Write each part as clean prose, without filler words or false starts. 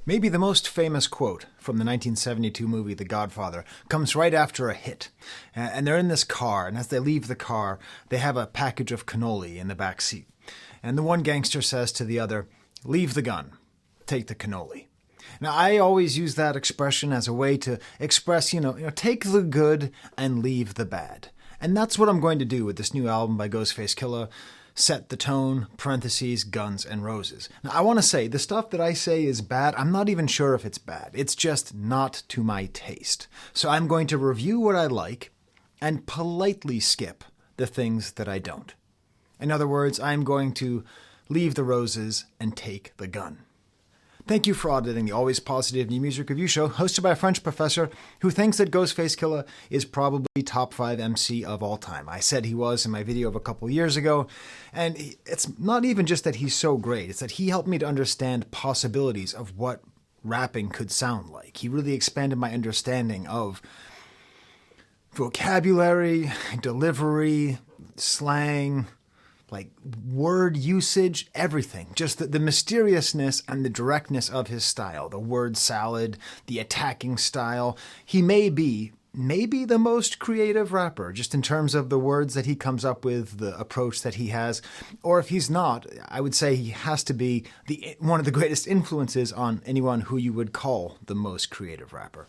Maybe the most famous quote from the 1972 movie The Godfather comes right after a hit. And they're in this car, and as they leave the car, they have a package of cannoli in the back seat. And the one gangster says to the other, "Leave the gun, take the cannoli." Now, I always use that expression as a way to express, take the good and leave the bad. And that's what I'm going to do with this new album by Ghostface Killah, Set the Tone, parentheses, Guns and Roses. Now, I want to say, the stuff that I say is bad, I'm not even sure if it's bad. It's just not to my taste. So I'm going to review what I like and politely skip the things that I don't. In other words, I'm going to leave the roses and take the gun. Thank you for auditing the Always Positive New Music Review Show, hosted by a French professor who thinks that Ghostface Killah is probably top 5 MC of all time. I said he was in my video of a couple years ago, and it's not even just that he's so great, it's that he helped me to understand possibilities of what rapping could sound like. He really expanded my understanding of vocabulary, delivery, slang, like word usage, everything. Just the mysteriousness and the directness of his style. The word salad, the attacking style. He may be maybe the most creative rapper, just in terms of the words that he comes up with, the approach that he has. Or if he's not, I would say he has to be one of the greatest influences on anyone who you would call the most creative rapper.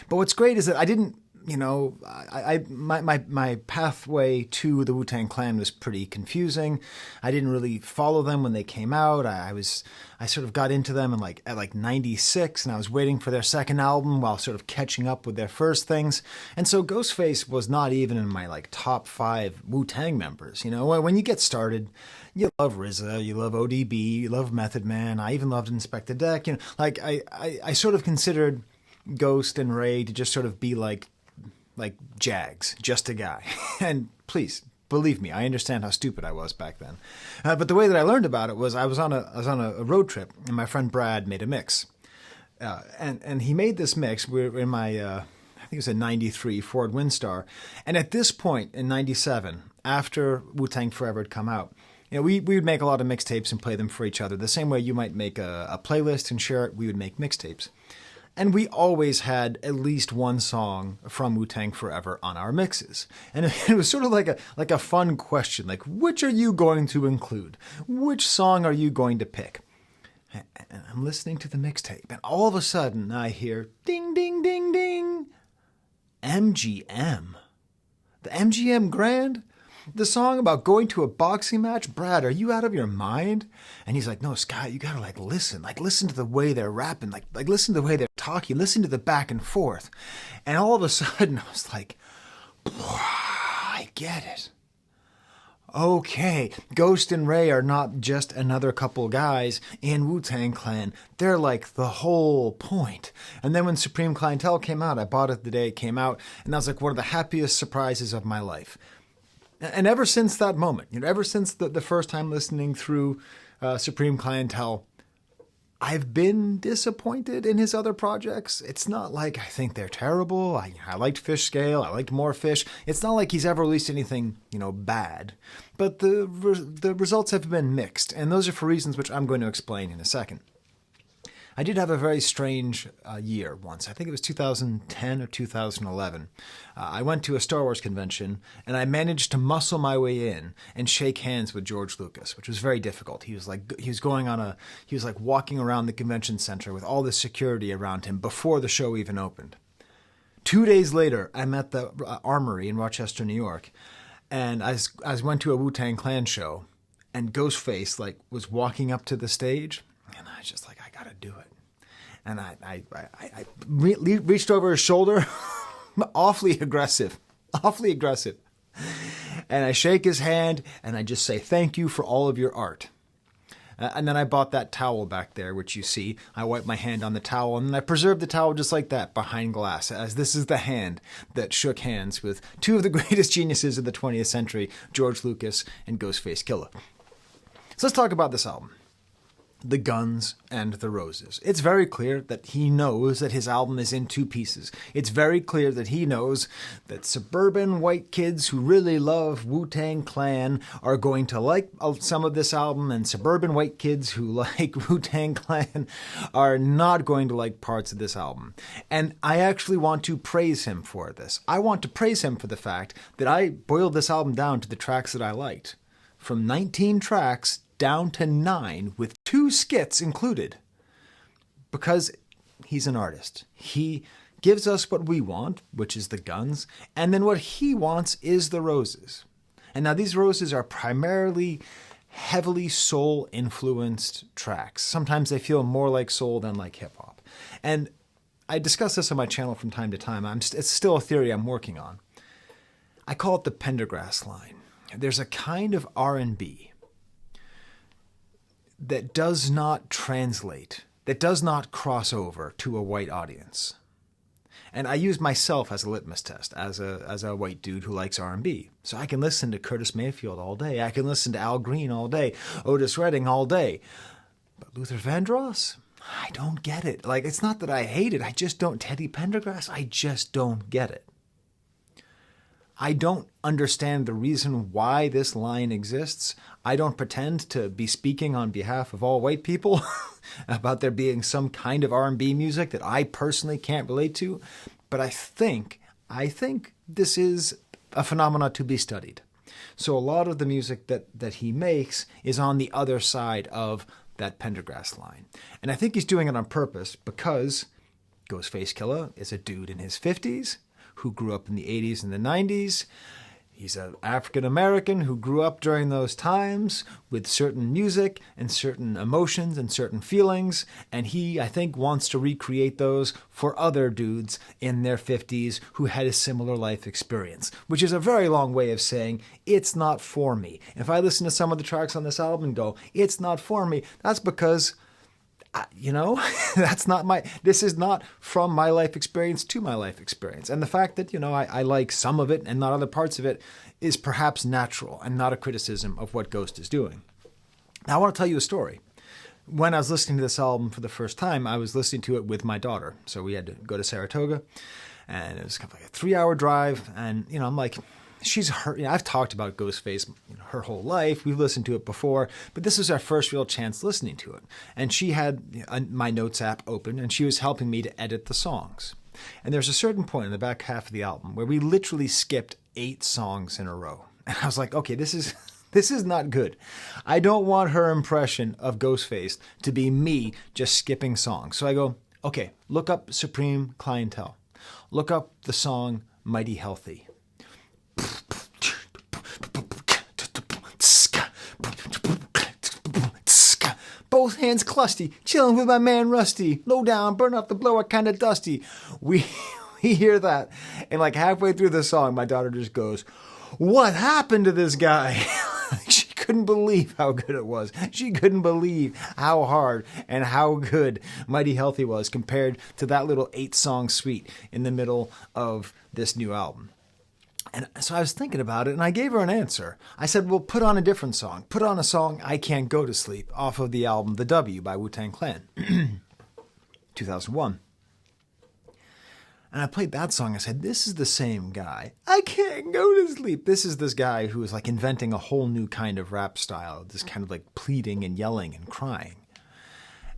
But what's great is that I didn't, my pathway to the Wu-Tang Clan was pretty confusing. I didn't really follow them when they came out. I sort of got into them at 96, and I was waiting for their second album while sort of catching up with their first things. And so Ghostface was not even in my top 5 Wu-Tang members. When you get started, you love RZA, you love ODB, you love Method Man. I even loved Inspector Deck. I sort of considered Ghost and Ray to just sort of be like Jags, just a guy. And please, believe me, I understand how stupid I was back then. But the way that I learned about it was I was on a road trip, and my friend Brad made a mix. And he made this mix. We were in my, I think it was a 93 Ford Windstar. And at this point in 97, after Wu-Tang Forever had come out, we would make a lot of mixtapes and play them for each other. The same way you might make a playlist and share it, we would make mixtapes. And we always had at least one song from Wu-Tang Forever on our mixes. And it was sort of like a fun question, which are you going to include? Which song are you going to pick? And I'm listening to the mixtape, and all of a sudden I hear ding, ding, ding, ding, MGM. The MGM Grand? The song about going to a boxing match? Brad, are you out of your mind? And he's like, no, Skye, you gotta listen. Listen to the way they're rapping. Listen to the way they're talking. Listen to the back and forth. And all of a sudden, I was like, I get it. Okay, Ghost and Ray are not just another couple guys in Wu-Tang Clan. They're the whole point. And then when Supreme Clientele came out, I bought it the day it came out, and that was one of the happiest surprises of my life. And ever since that moment, ever since the first time listening through Supreme Clientele, I've been disappointed in his other projects. It's not like I think they're terrible. I liked Fish Scale. I liked More Fish. It's not like he's ever released anything, bad. But the results have been mixed, and those are for reasons which I'm going to explain in a second. I did have a very strange year once. I think it was 2010 or 2011. I went to a Star Wars convention, and I managed to muscle my way in and shake hands with George Lucas, which was very difficult. He was walking around the convention center with all this security around him before the show even opened. 2 days later, I'm at the Armory in Rochester, New York, and I went to a Wu-Tang Clan show, and Ghostface was walking up to the stage, and I was just I gotta do it. And I reached over his shoulder, awfully aggressive. And I shake his hand, and I just say, thank you for all of your art. And then I bought that towel back there, which you see. I wipe my hand on the towel, and then I preserve the towel just like that, behind glass, as this is the hand that shook hands with two of the greatest geniuses of the 20th century, George Lucas and Ghostface Killah. So let's talk about this album. the Guns and the Roses. It's very clear that he knows that his album is in two pieces. It's very clear that he knows that suburban white kids who really love Wu-Tang Clan are going to like some of this album, and suburban white kids who like Wu-Tang Clan are not going to like parts of this album. And I actually want to praise him for this. I want to praise him for the fact that I boiled this album down to the tracks that I liked. From 19 tracks down to 9 with 2 skits included, because he's an artist. He gives us what we want, which is the Guns, and then what he wants is the Roses. And now these Roses are primarily heavily soul-influenced tracks. Sometimes they feel more like soul than like hip-hop. And I discuss this on my channel from time to time. It's still a theory I'm working on. I call it the Pendergrass line. There's a kind of R&B that does not translate, that does not cross over to a white audience. And I use myself as a litmus test, as a white dude who likes R&B. So I can listen to Curtis Mayfield all day. I can listen to Al Green all day, Otis Redding all day. But Luther Vandross, I don't get it. Like, it's not that I hate it. I just don't. Teddy Pendergrass, I just don't get it. I don't understand the reason why this line exists. I don't pretend to be speaking on behalf of all white people about there being some kind of R&B music that I personally can't relate to. But I think this is a phenomenon to be studied. So a lot of the music that he makes is on the other side of that Pendergrass line. And I think he's doing it on purpose because Ghostface Killah is a dude in his 50s who grew up in the 80s and the 90s. He's an African-American who grew up during those times with certain music and certain emotions and certain feelings, and he, I think, wants to recreate those for other dudes in their 50s who had a similar life experience, which is a very long way of saying, it's not for me. If I listen to some of the tracks on this album and go, it's not for me, that's because this is not from my life experience to my life experience. And the fact that, I like some of it and not other parts of it is perhaps natural and not a criticism of what Ghost is doing. Now, I want to tell you a story. When I was listening to this album for the first time, I was listening to it with my daughter. So we had to go to Saratoga, and it was kind of like a 3-hour drive. And, I'm like, she's heard, I've talked about Ghostface her whole life. We've listened to it before, but this was our first real chance listening to it. And she had my notes app open, and she was helping me to edit the songs. And there's a certain point in the back half of the album where we literally skipped 8 songs in a row. And I was like, okay, this is not good. I don't want her impression of Ghostface to be me just skipping songs. So I go, okay, look up Supreme Clientele. Look up the song Mighty Healthy. Both hands clusty, chilling with my man Rusty. Low down, burn up the blower, kinda dusty. We hear that, and like halfway through the song, my daughter just goes, "What happened to this guy?" She couldn't believe how good it was. She couldn't believe how hard and how good Mighty Healthy was compared to that little 8-song suite in the middle of this new album. And so I was thinking about it, and I gave her an answer. I said, well, put on a different song. Put on a song, I Can't Go to Sleep, off of the album The W by Wu-Tang Clan, 2001. And I played that song. I said, this is the same guy. I can't go to sleep. This is this guy who is like inventing a whole new kind of rap style, this kind of like pleading and yelling and crying.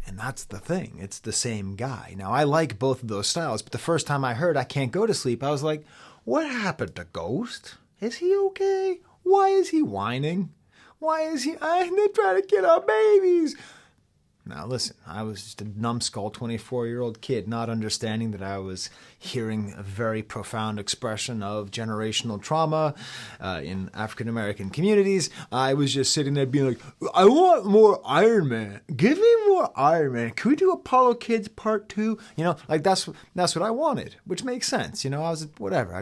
And that's the thing. It's the same guy. Now, I like both of those styles, but the first time I heard I Can't Go to Sleep, I was like, what happened to Ghost? Is he okay? Why is he whining? Why is he... they're trying to get our babies. Now, listen, I was just a numbskull 24-year-old kid, not understanding that I was hearing a very profound expression of generational trauma in African-American communities. I was just sitting there being like, I want more Iron Man. Give me more Iron Man. Can we do Apollo Kids Part 2? Like that's what I wanted, which makes sense. I was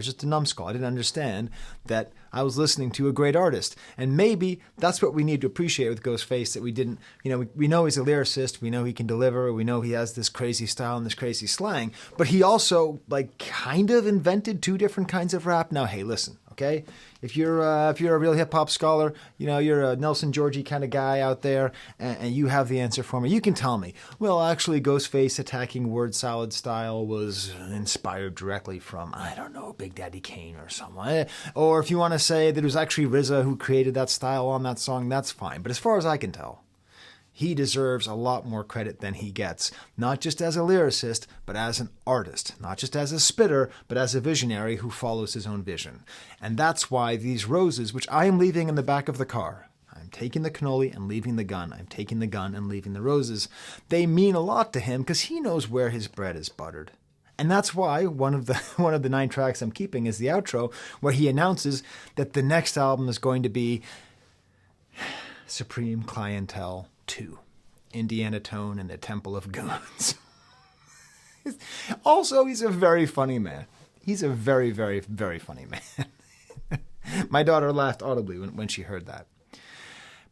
just a numbskull. I didn't understand that I was listening to a great artist. And maybe that's what we need to appreciate with Ghostface, that we didn't, we know he's a lyricist, we know he can deliver, we know he has this crazy style and this crazy slang, but he also kind of invented 2 different kinds of rap. Now, hey, listen, Okay, if you're a real hip hop scholar, you're a Nelson Georgie kind of guy out there, and you have the answer for me. You can tell me. Well, actually, Ghostface attacking word salad style was inspired directly from, I don't know, Big Daddy Kane or someone. Or if you want to say that it was actually RZA who created that style on that song, that's fine. But as far as I can tell, he deserves a lot more credit than he gets, not just as a lyricist, but as an artist, not just as a spitter, but as a visionary who follows his own vision. And that's why these roses, which I am leaving in the back of the car, I'm taking the cannoli and leaving the gun, I'm taking the gun and leaving the roses, they mean a lot to him because he knows where his bread is buttered. And that's why one of the 9 tracks I'm keeping is the outro, where he announces that the next album is going to be Supreme Clientele 2, Indiana Tone and the Temple of Goons. Also, he's a very funny man. He's a very, very, very funny man. My daughter laughed audibly when she heard that.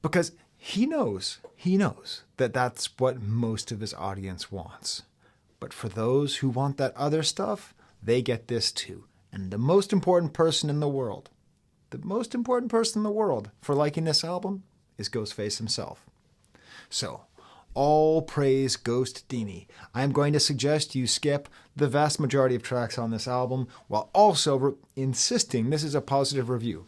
Because he knows that that's what most of his audience wants. But for those who want that other stuff, they get this too. And the most important person in the world for liking this album is Ghostface himself. So, all praise Ghost Deini. I am going to suggest you skip the vast majority of tracks on this album while also insisting this is a positive review.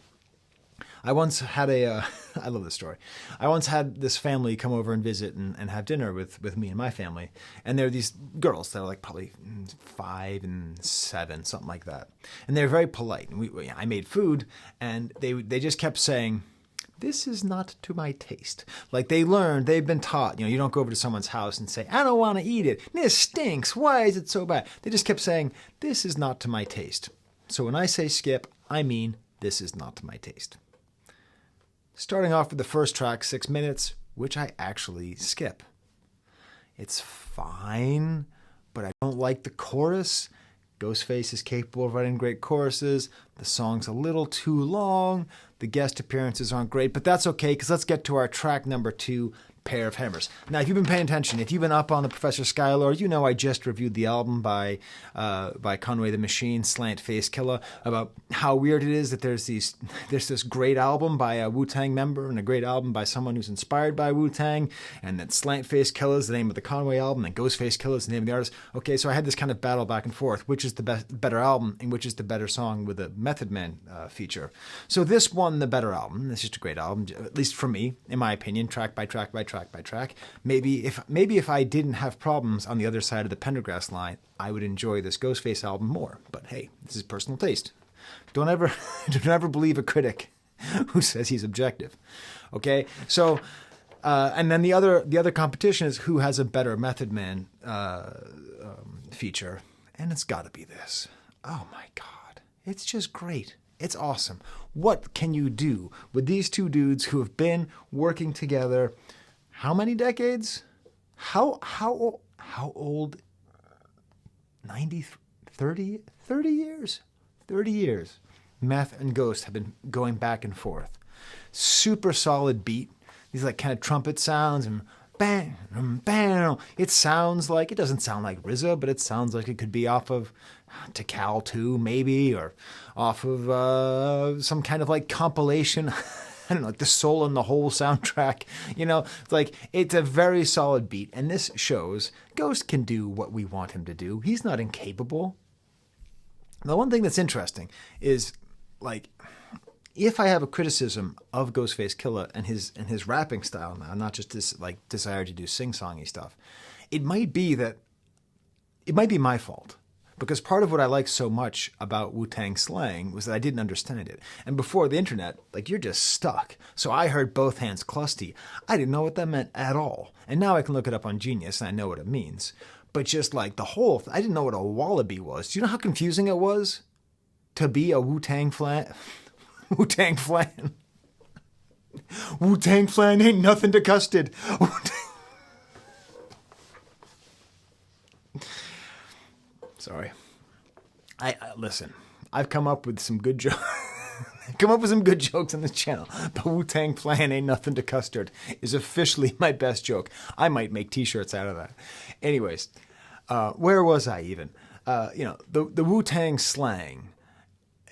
I once had I love this story. I once had this family come over and visit and have dinner with me and my family. And there are these girls that are like probably 5 and 7, something like that. And they're very polite. And I made food and they just kept saying, "This is not to my taste." Like they've been taught, you don't go over to someone's house and say, "I don't want to eat it. This stinks. Why is it so bad?" They just kept saying, "This is not to my taste." So when I say skip, I mean this is not to my taste. Starting off with the first track, 6 minutes, which I actually skip. It's fine, but I don't like the chorus. Ghostface is capable of writing great choruses. The song's a little too long. The guest appearances aren't great, but that's okay because let's get to our track number 2, Pair of Hammers. Now, if you've been paying attention, if you've been up on the Professor Skye lore, you know I just reviewed the album by Conway the Machine, Slant Face Killah, about how weird it is that there's this great album by a Wu-Tang member and a great album by someone who's inspired by Wu-Tang, and that Slant Face Killah is the name of the Conway album, and Ghostface Killah is the name of the artist. Okay, so I had this kind of battle back and forth, which is the better album and which is the better song with a Method Man feature. So this won the better album. It's just a great album, at least for me, in my opinion, track by track by track by track. Maybe if I didn't have problems on the other side of the Pendergrass line, I would enjoy this Ghostface album more. But hey, this is personal taste. Don't ever believe a critic who says he's objective. Okay, so and then the other competition is who has a better Method Man feature, and it's got to be this. Oh my God, it's just great. It's awesome. What can you do with these two dudes who have been working together? How many decades? How old? 90, 30 years? 30 years. Meth and Ghost have been going back and forth. Super solid beat. These like kind of trumpet sounds and bang, bang. It doesn't sound like RZA, but it sounds like it could be off of Tikal 2 maybe, or off of some kind of like compilation. I don't know, like the Soul in the Hole soundtrack. It's a very solid beat. And this shows Ghost can do what we want him to do. He's not incapable. The one thing that's interesting is, like, if I have a criticism of Ghostface Killah and his rapping style now, not just this like desire to do sing-songy stuff, it might be my fault. Because part of what I like so much about Wu-Tang slang was that I didn't understand it. And before the internet, like, you're just stuck. So I heard both hands clusty. I didn't know what that meant at all. And now I can look it up on Genius and I know what it means. But just like the I didn't know what a wallaby was. Do you know how confusing it was to be a Wu-Tang flan? Wu-Tang flan. Wu-Tang flan ain't nothing to custard. Sorry. I listen. I've come up with some good jokes. On this channel. But Wu-Tang flan ain't nothing to custard is officially my best joke. I might make T-shirts out of that. Anyways, where was I even? The Wu-Tang slang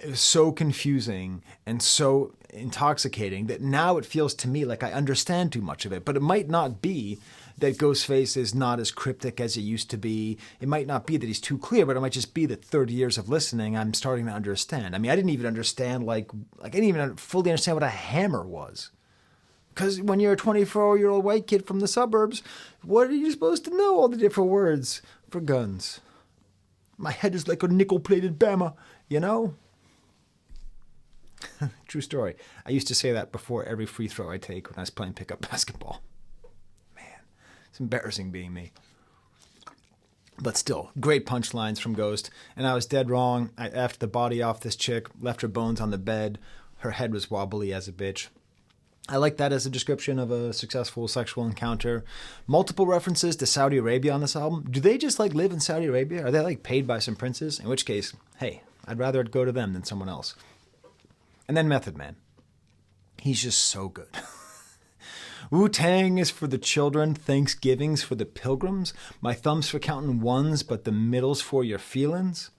it was so confusing and so intoxicating that now it feels to me like I understand too much of it. But it might not be that Ghostface is not as cryptic as it used to be. It might not be that he's too clear, but it might just be that 30 years of listening, I'm starting to understand. I mean, I didn't even understand, I didn't even fully understand what a hammer was. Because when you're a 24-year-old white kid from the suburbs, what are you supposed to know all the different words for guns? My head is like a nickel-plated Bama, you know? True story. I used to say that before every free throw I take when I was playing pickup basketball. Man, it's embarrassing being me. But still, great punchlines from Ghost. And I was dead wrong. I effed the body off this chick, left her bones on the bed. Her head was wobbly as a bitch. I like that as a description of a successful sexual encounter. Multiple references to Saudi Arabia on this album. Do they just live in Saudi Arabia? Are they paid by some princes? In which case, hey, I'd rather it go to them than someone else. And then Method Man. He's just so good. Wu-Tang is for the children, Thanksgiving's for the pilgrims, my thumb's for counting ones, but the middle's for your feelings.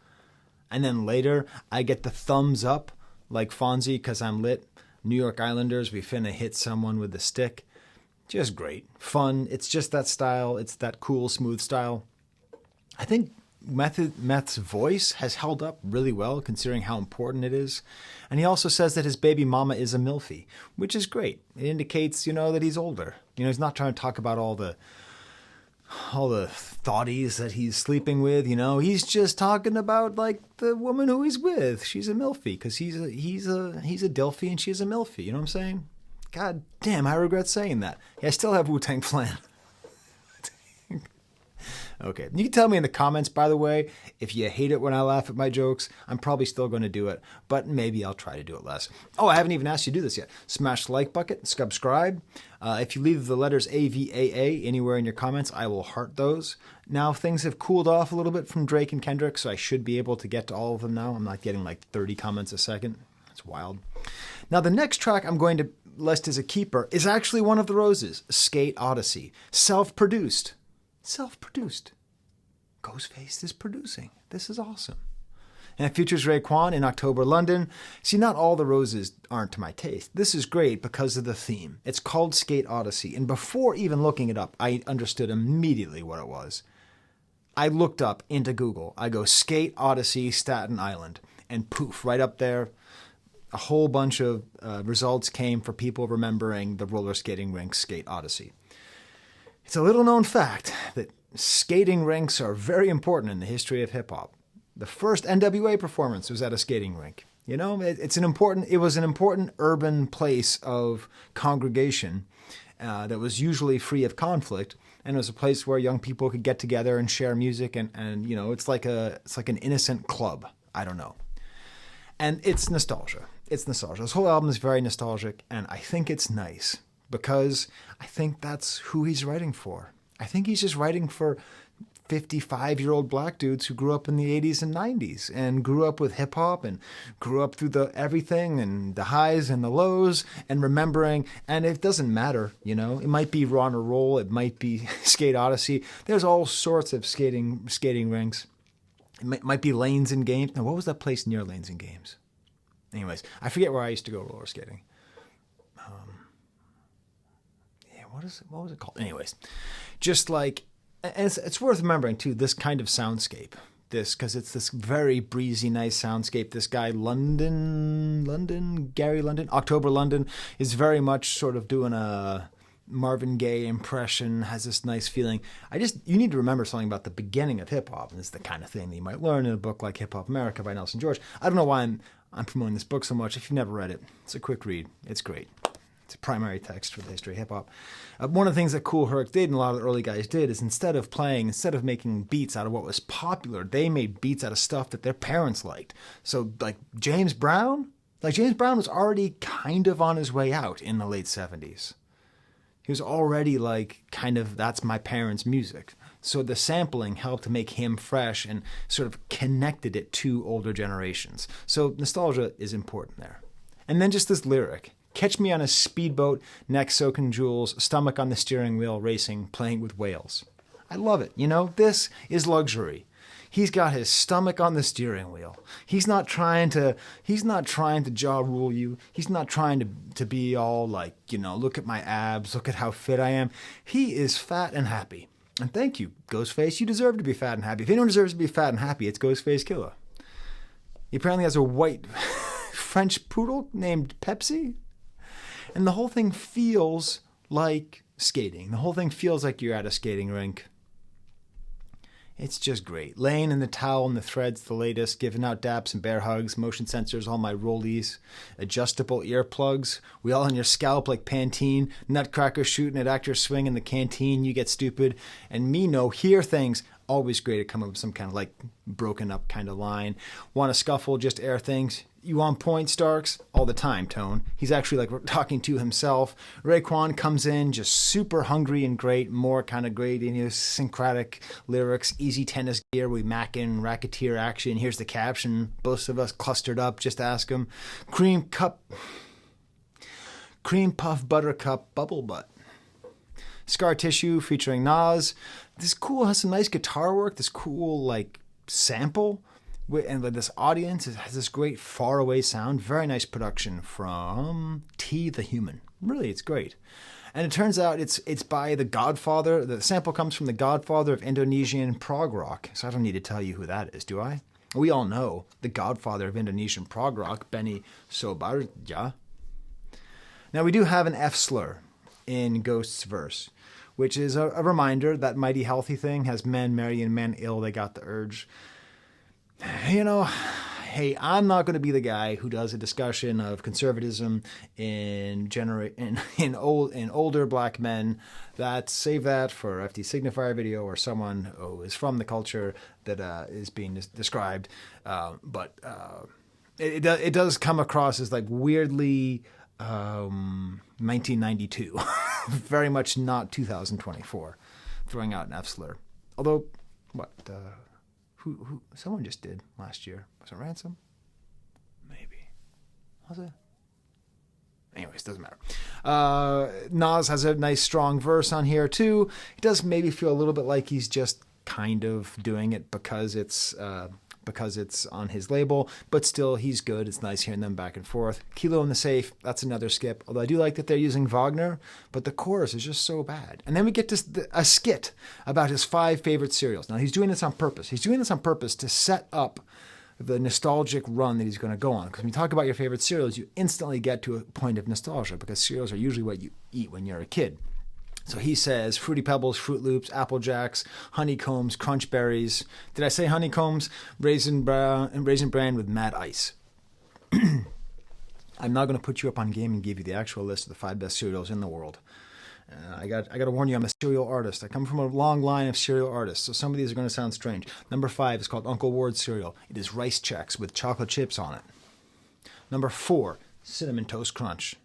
And then later, I get the thumbs up, like Fonzie, 'cause I'm lit. New York Islanders, we finna hit someone with a stick. Just great. Fun. It's just that style. It's that cool, smooth style. I think Meth's voice has held up really well considering how important it is. And he also says that his baby mama is a milfie, which is great. It indicates, that he's older. He's not trying to talk about all the thoughties that he's sleeping with, He's just talking about the woman who he's with. She's a milfie because he's a dilfie and she's a milfie. You know what I'm saying? God damn, I regret saying that. I still have Wu-Tang Clan. Okay. You can tell me in the comments, by the way, if you hate it when I laugh at my jokes. I'm probably still going to do it, but maybe I'll try to do it less. Oh, I haven't even asked you to do this yet. Smash the like bucket, subscribe. If you leave the letters AVAA anywhere in your comments, I will heart those. Now, things have cooled off a little bit from Drake and Kendrick, so I should be able to get to all of them now. I'm not getting 30 comments a second. It's wild. Now, the next track I'm going to list as a keeper is actually one of the Roses, Skate Odyssey. Self-produced. Ghostface is producing. This is awesome. And it features Raekwon in October London. See, not all the Roses aren't to my taste. This is great because of the theme. It's called Skate Odyssey. And before even looking it up, I understood immediately what it was. I looked up into Google. I go, Skate Odyssey, Staten Island. And poof, right up there, a whole bunch of results came for people remembering the roller skating rink Skate Odyssey. It's a little known fact that skating rinks are very important in the history of hip-hop. The first NWA performance was at a skating rink. It was an important urban place of congregation that was usually free of conflict, and it was a place where young people could get together and share music, and it's like an innocent club. I don't know. And it's nostalgia. This whole album is very nostalgic, and I think it's nice because I think that's who he's writing for. I think he's just writing for 55-year-old black dudes who grew up in the 80s and 90s and grew up with hip-hop and grew up through the everything and the highs and the lows and remembering. And it doesn't matter, It might be Raw and Roll. It might be Skate Odyssey. There's all sorts of skating rinks. It might be Lanes and Games. Now, what was that place near Lanes and Games? Anyways, I forget where I used to go roller skating. What was it called? Anyways, just and it's worth remembering too, this kind of soundscape, because it's this very breezy, nice soundscape. This guy, Gary London, October London, is very much sort of doing a Marvin Gaye impression, has this nice feeling. You need to remember something about the beginning of hip hop, and it's the kind of thing that you might learn in a book like Hip Hop America by Nelson George. I don't know why I'm promoting this book so much. If you've never read it, it's a quick read. It's great. It's a primary text for the history of hip-hop. One of the things that Kool Herc did, and a lot of the early guys did, is instead of making beats out of what was popular, they made beats out of stuff that their parents liked. So, James Brown was already kind of on his way out in the late 70s. He was already that's my parents' music. So the sampling helped to make him fresh and sort of connected it to older generations. So nostalgia is important there. And then just this lyric. Catch me on a speedboat, neck soaking jewels, stomach on the steering wheel, racing, playing with whales. I love it. This is luxury. He's got his stomach on the steering wheel. He's not trying to jaw rule you. He's not trying to be all like, look at my abs, look at how fit I am. He is fat and happy. And thank you, Ghostface. You deserve to be fat and happy. If anyone deserves to be fat and happy, it's Ghostface Killah. He apparently has a white French poodle named Pepsi. And the whole thing feels like skating. The whole thing feels like you're at a skating rink. It's just great. Laying in the towel and the threads, the latest, giving out daps and bear hugs, motion sensors, all my rollies, adjustable earplugs. We all on your scalp like Pantene, nutcracker shooting at actors swing in the canteen, you get stupid. And me no hear things. Always great to come up with some kind of like broken up kind of line. Want to scuffle, just air things. You on point, Starks? All the time, Tone. He's actually like talking to himself. Raekwon comes in just super hungry and great. More kind of great idiosyncratic lyrics. Easy tennis gear. We mackin' racketeer action. Here's the caption. Both of us clustered up. Just ask him. Cream puff buttercup bubble butt. Scar Tissue featuring Nas. This cool has some nice guitar work. This cool like sample. And this audience has this great faraway sound. Very nice production from T the Human. Really, it's great. And it turns out it's by the Godfather. The sample comes from the Godfather of Indonesian prog rock. So I don't need to tell you who that is, do I? We all know the Godfather of Indonesian prog rock, Benny Sobarja. Now we do have an F slur in Ghost's verse, which is a reminder that Mighty Healthy thing has men merry and men ill, they got the urge. Hey, I'm not going to be the guy who does a discussion of conservatism in older black men. Save that for FD Signifier video or someone who is from the culture that is being described. But it does come across as like weirdly 1992, very much not 2024. Throwing out an F slur, although Who someone just did last year. Was it Ransom? Maybe. Was it? Anyways, doesn't matter. Nas has a nice strong verse on here too. He does maybe feel a little bit like he's just kind of doing it because it's on his label, but still he's good. It's nice hearing them back and forth. Kilo in the Safe, that's another skip. Although I do like that they're using Wagner, but the chorus is just so bad. And then we get to a skit about his 5 favorite cereals. Now he's doing this on purpose. He's doing this on purpose to set up the nostalgic run that he's going to go on. Because when you talk about your favorite cereals, you instantly get to a point of nostalgia because cereals are usually what you eat when you're a kid. So he says Fruity Pebbles, Fruit Loops, Apple Jacks, Honeycombs, Crunch Berries. Did I say Honeycombs? Raisin Bran with Mad Ice. I'm not going to put you up on game and give you the actual list of the 5 best cereals in the world. I got to warn you, I'm a cereal artist. I come from a long line of cereal artists, so some of these are going to sound strange. Number 5 is called Uncle Ward's cereal. It is rice Chex with chocolate chips on it. Number 4, Cinnamon Toast Crunch.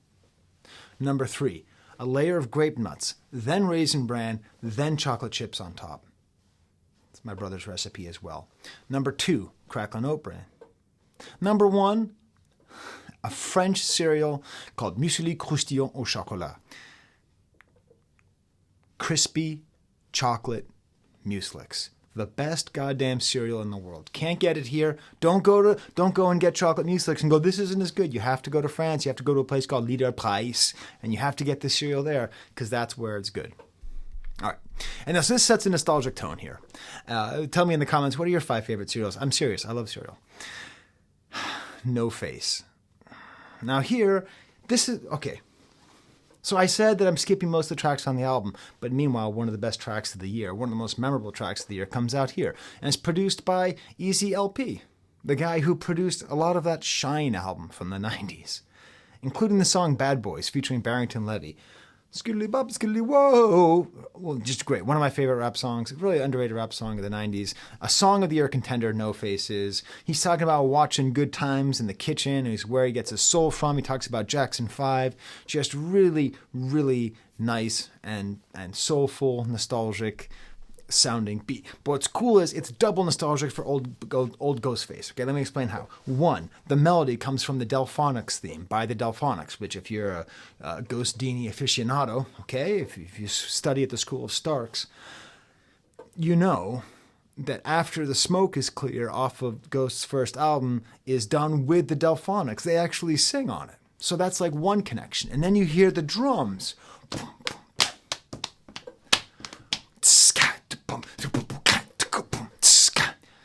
Number 3, a layer of grape nuts, then Raisin Bran, then chocolate chips on top. It's my brother's recipe as well. Number 2, Cracklin' Oat Bran. Number 1, a French cereal called Muesli Croustillant au Chocolat. Crispy chocolate mueslix. The best goddamn cereal in the world. Can't get it here. Don't go and get chocolate mueslix and go, this isn't as good. You have to go to France. You have to go to a place called Leader Price, and you have to get this cereal there because that's where it's good. All right. And now, so this sets a nostalgic tone here. Tell me in the comments, what are your 5 favorite cereals? I'm serious. I love cereal. No Face. Now here, this is, okay. So I said that I'm skipping most of the tracks on the album, but meanwhile, one of the best tracks of the year, one of the most memorable tracks of the year comes out here. And it's produced by Easy LP, the guy who produced a lot of that Shine album from the 90s, including the song Bad Boys featuring Barrington Levy. Skiddly bop, skiddly whoa. Well, just great. One of my favorite rap songs. Really underrated rap song of the 90s. A song of the year contender, No Faces. He's talking about watching Good Times in the kitchen. Is where he gets his soul from. He talks about Jackson 5. Just really, really nice and soulful, nostalgic sounding beat. But what's cool is it's double nostalgic for old Ghostface. Okay, let me explain how. 1, the melody comes from the Delphonics theme by the Delphonics, which if you're a Ghost Deini aficionado, okay, if you study at the School of Starks, you know that After the Smoke is Clear off of Ghost's first album is done with the Delphonics. They actually sing on it. So that's like one connection. And then you hear the drums.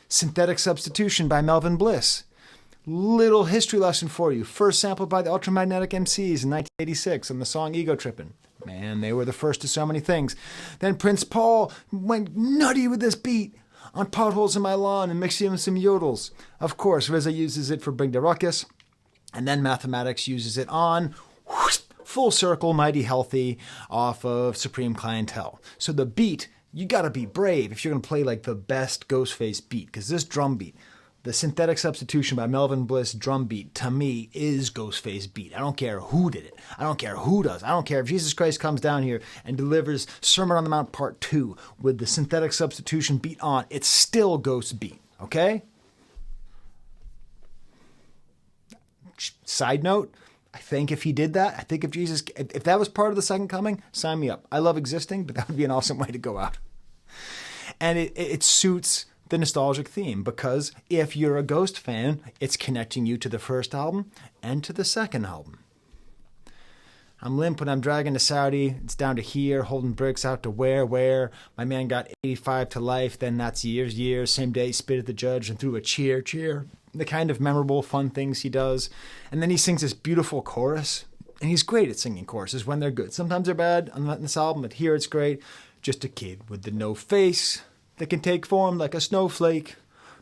Synthetic Substitution by Melvin Bliss. Little history lesson for you. First sampled by the Ultramagnetic MCs in 1986 on the song Ego Trippin'. Man, they were the first to so many things. Then Prince Paul went nutty with this beat on Potholes in My Lawn and mixing in some yodels. Of course, RZA uses it for Bring the Ruckus. And then Mathematics uses it on Full Circle, Mighty Healthy off of Supreme Clientele. So the beat, you gotta be brave if you're gonna play like the best Ghostface beat, because this drum beat, the Synthetic Substitution by Melvin Bliss drum beat, to me, is Ghostface beat. I don't care who did it. I don't care who does. I don't care if Jesus Christ comes down here and delivers Sermon on the Mount Part 2 with the Synthetic Substitution beat on. It's still Ghost beat, okay? Side note, I think if he did that, if that was part of the second coming, sign me up. I love Existing, but that would be an awesome way to go out. And it suits the nostalgic theme, because if you're a Ghost fan, it's connecting you to the first album and to the second album. I'm limp when I'm dragging to Saudi. It's down to here, holding bricks out to where. My man got 85 to life, then that's years. Same day, spit at the judge and threw a cheer. The kind of memorable, fun things he does. And then he sings this beautiful chorus. And he's great at singing choruses when they're good. Sometimes they're bad on this album, but here it's great. Just a kid with the no face that can take form like a snowflake.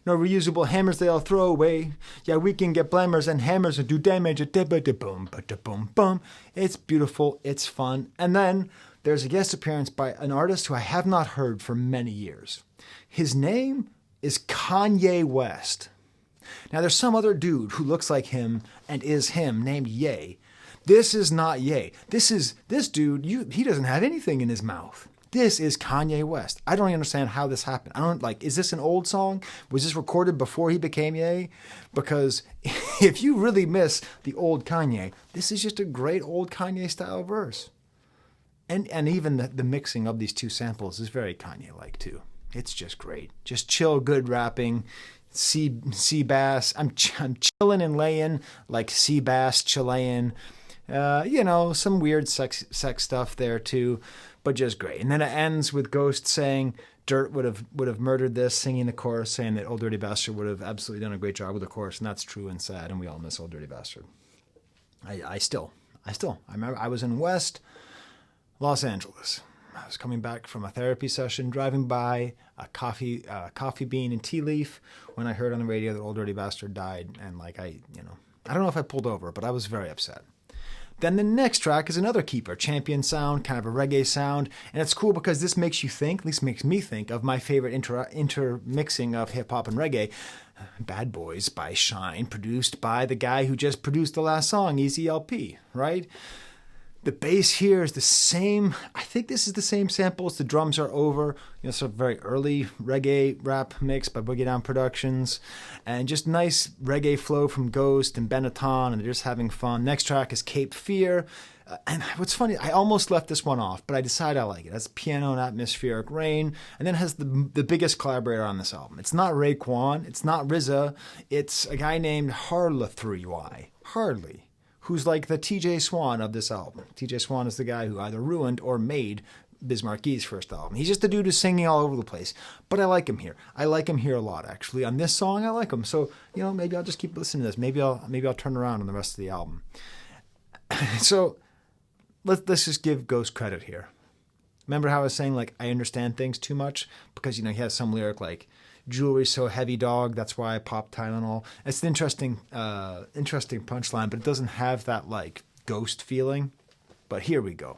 No reusable hammers they all throw away. Yeah, we can get blammers and hammers and do damage. Boom. It's beautiful. It's fun. And then there's a guest appearance by an artist who I have not heard for many years. His name is Kanye West. Now, there's some other dude who looks like him and is him named Ye. This is not Ye. This dude, he doesn't have anything in his mouth. This is Kanye West. I don't understand how this happened. Is this an old song? Was this recorded before he became Ye? Because if you really miss the old Kanye, this is just a great old Kanye style verse. And even the mixing of these two samples is very Kanye-like too. It's just great. Just chill, good rapping. Sea bass. I'm chilling and laying like sea bass, Chilean. Some weird sex stuff there too, but just great. And then it ends with Ghost saying Dirt would have murdered this, singing the chorus, saying that Old Dirty Bastard would have absolutely done a great job with the chorus, and that's true and sad, and we all miss Old Dirty Bastard. I remember I was in West Los Angeles. I was coming back from a therapy session, driving by a coffee bean and tea leaf when I heard on the radio that Old Dirty Bastard died, and I don't know if I pulled over, but I was very upset. Then the next track is another keeper, Champion sound, kind of a reggae sound, and it's cool because this makes you think, at least makes me think, of my favorite intermixing of hip-hop and reggae, Bad Boys by Shine, produced by the guy who just produced the last song, Easy LP, right? The bass here is the same. I think this is the same sample as The Drums Are Over. It's a very early reggae rap mix by Boogie Down Productions. And just nice reggae flow from Ghost and Benetton, and they're just having fun. Next track is Cape Fear. And what's funny, I almost left this one off, but I decided I like it. It has piano and atmospheric rain, and then it has the biggest collaborator on this album. It's not Raekwon, it's not RZA, it's a guy named Hardly, who's like the TJ Swan of this album. TJ Swan is the guy who either ruined or made Biz Marquis's first album. He's just a dude who's singing all over the place. But I like him here. I like him here a lot, actually. On this song, I like him. So, maybe I'll just keep listening to this. Maybe I'll turn around on the rest of the album. So, let's just give Ghost credit here. Remember how I was saying, I understand things too much? Because, he has some lyric like, jewelry's so heavy, dog, that's why I pop Tylenol. It's an interesting punchline, but it doesn't have that, Ghost feeling. But here we go.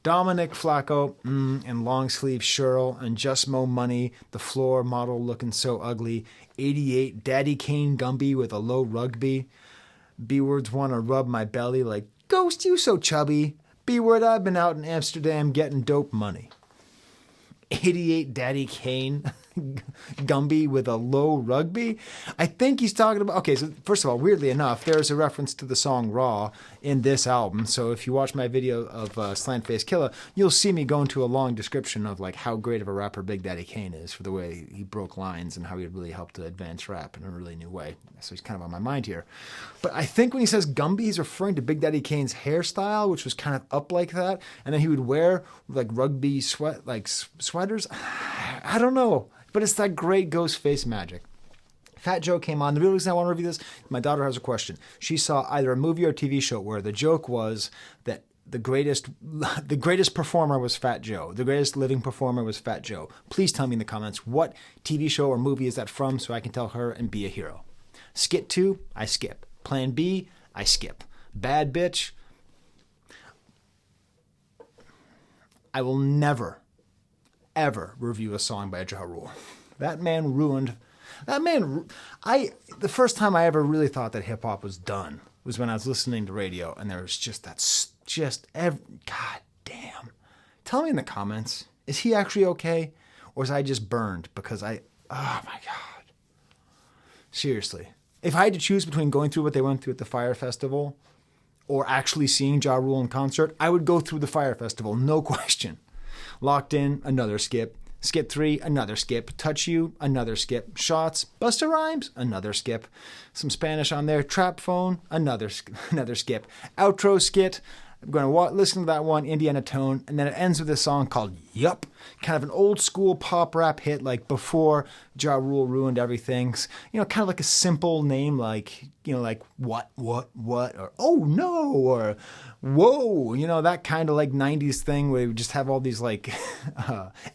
Dominic Flacco and long sleeve Cheryl and Just Mo Money, the floor model looking so ugly. 88 Daddy Kane Gumby with a low rugby. B-words want to rub my belly like, Ghost, you so chubby. B-word, I've been out in Amsterdam getting dope money. 88 Daddy Kane. Gumby with a low rugby. I think he's talking about, okay, so first of all, weirdly enough, there's a reference to the song Raw in this album. So if you watch my video of Slant Face Killah, you'll see me go into a long description of like how great of a rapper Big Daddy Kane is for the way he broke lines and how he really helped to advance rap in a really new way. So he's kind of on my mind here. But I think when he says Gumby, he's referring to Big Daddy Kane's hairstyle, which was kind of up like that. And then he would wear like rugby sweaters. I don't know. But it's that great Ghostface magic. Fat Joe came on. The real reason I want to review this, my daughter has a question. She saw either a movie or a TV show where the joke was that the greatest performer was Fat Joe. The greatest living performer was Fat Joe. Please tell me in the comments what TV show or movie is that from so I can tell her and be a hero. Skit 2, I skip. Plan B, I skip. Bad Bitch, I will never, ever review a song by Ja Rule. That man ruined. The first time I ever really thought that hip hop was done was when I was listening to radio, and there was God damn. Tell me in the comments, is he actually okay, or is I just burned because oh my God. Seriously, if I had to choose between going through what they went through at the Fire Festival or actually seeing Ja Rule in concert, I would go through the Fire Festival, no question. Locked In, another skip. Skip 3, another skip. Touch You, another skip. Shots, Busta Rhymes, another skip. Some Spanish on there. Trap Phone, another skip. Outro skit, I'm going to listen to that one, Indiana Tone, and then it ends with a song called Yup. Kind of an old school pop rap hit like before Ja Rule ruined everything. You know, kind of like a simple name like, you know, like what, or oh no, or whoa, you know, that kind of like 90s thing where we just have all these like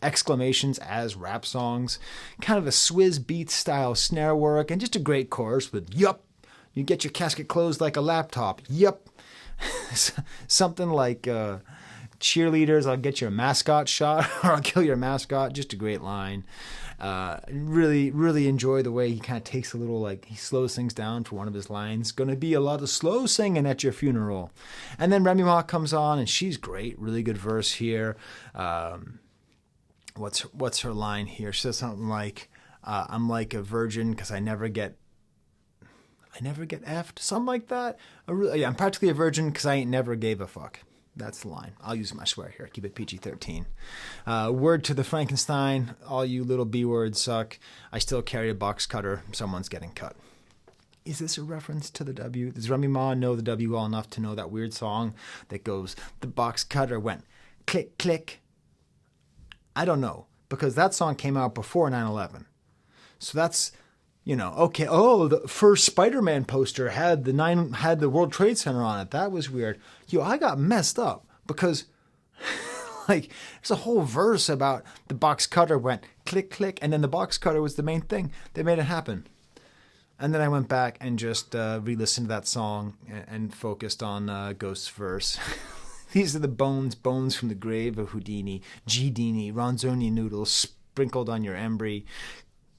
exclamations as rap songs. Kind of a Swizz Beatz style snare work and just a great chorus with yup. You get your casket closed like a laptop. Yup. Something like cheerleaders, I'll get your mascot shot or I'll kill your mascot. Just a great line. Really, really enjoy the way he kind of takes a little, like, he slows things down for one of his lines. Gonna be a lot of slow singing at your funeral. And then Remy Ma comes on and she's great. Really good verse here. What's her line here? She says something like, I'm like a virgin because I never get effed, something like that. I'm practically a virgin because I ain't never gave a fuck. That's the line. I'll use my swear here. Keep it PG-13. Word to the Frankenstein. All you little B words suck. I still carry a box cutter. Someone's getting cut. Is this a reference to the W? Does Remy Ma know the W well enough to know that weird song that goes, the box cutter went click, click? I don't know, because that song came out before 9/11. So that's... You know, okay, the first Spider-Man poster had the World Trade Center on it. That was weird. I got messed up because, like, there's a whole verse about the box cutter went click, click, and then the box cutter was the main thing. They made it happen. And then I went back and just re-listened to that song and focused on Ghost's verse. These are the bones from the grave of Houdini, G-Deini, Ronzoni noodles sprinkled on your embry.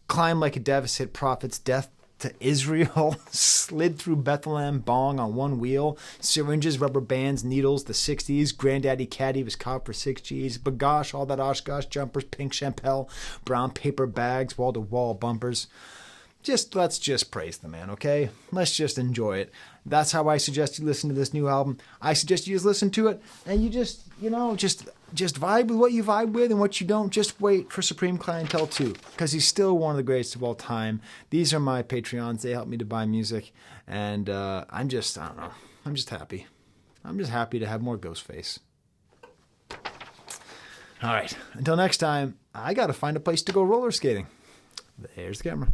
Climb like a deficit prophet's death to Israel, slid through Bethlehem, bong on one wheel, syringes, rubber bands, needles, the 60s, granddaddy caddy was caught for 6 G's, bagosh, all that Oshkosh jumpers, pink champel, brown paper bags, wall-to-wall bumpers. Let's just praise the man, okay? Let's just enjoy it. That's how I suggest you listen to this new album. I suggest you just listen to it, and you just vibe with what you vibe with, and what you don't, just wait for Supreme Clientele 2, because he's still one of the greatest of all time. These are my Patreons. They help me to buy music, and I'm just happy. I'm just happy to have more Ghostface. All right, until next time, I got to find a place to go roller skating. There's the camera.